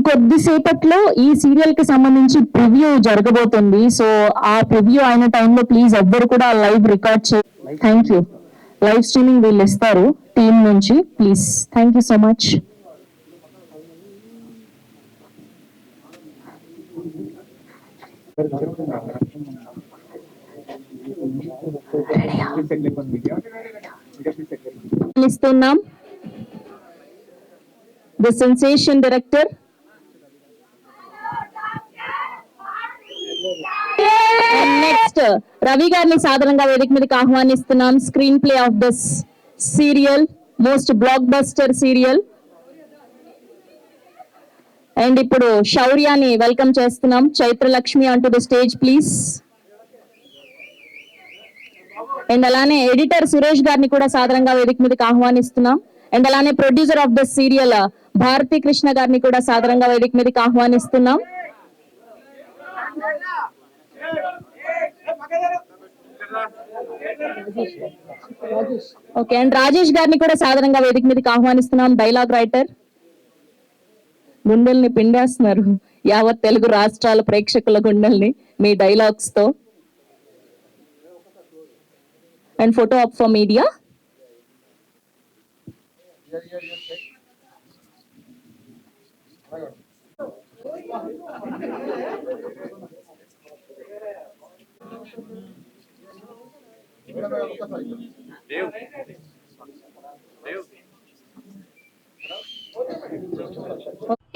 ఇంకొద్దిసేపట్లో ఈ సీరియల్ కి సంబంధించి ప్రివ్యూ జరగబోతుంది. సో ఆ ప్రివ్యూ అయిన టైంలో ప్లీజ్ ఎవ్వరు కూడా లైవ్ రికార్డ్ చే. Thank you. లైవ్ స్ట్రీమింగ్ వీళ్ళు ఇస్తారు టీం నుంచి. Please, thank you so much. ఇస్తున్నాం the sensation director next Ravi గారిని సాధారణంగా వేదిక మీదకి ఆహ్వానిస్తున్నాం. Screen play of this serial, most blockbuster serial. And ఇప్పుడు శౌర్యాని వెల్కమ్ చేస్తున్నాం. Chaitralakshmi on to the stage please. And అలానే ఎడిటర్ సురేష్ గారిని కూడా సాధారణంగా వేదిక మీదకి ఆహ్వానిస్తున్నాం. అండ్ అలానే producer of the serial Bharati Krishna గారిని కూడా సాధారణంగా వేదిక మీదకి ఆహ్వానిస్తున్నాం. ఓకే, అండ్ రాజేష్ గారిని కూడా సాధారణంగా వేదిక మీదకి ఆహ్వానిస్తున్నాం. Dialogue writer. గుండెల్ని పిండేస్తున్నారు యావత్ తెలుగు రాష్ట్రాల ప్రేక్షకుల గుండెల్ని మీ డైలాగ్స్ తో. And photo up for media.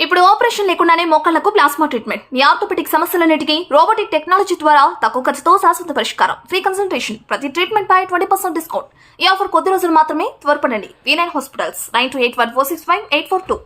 ఇప్పుడు ఆపరేషన్ లేకుండానే మోకాళ్లకు ప్లాస్మా ట్రీట్మెంట్. మీ ఆర్థోపెటిక్ సమస్యలన్నిటికీ రోబోటిక్ టెక్నాలజీ ద్వారా తక్కువ ఖర్చుతో శాశ్వత పరిష్కారం. Free consultation. ప్రతి ట్రీట్మెంట్ పై 20% డిస్కౌంట్. ఈ ఆఫర్ కొద్ది రోజులు మాత్రమే. త్వరపడండి. V9 hospitals 9281465842.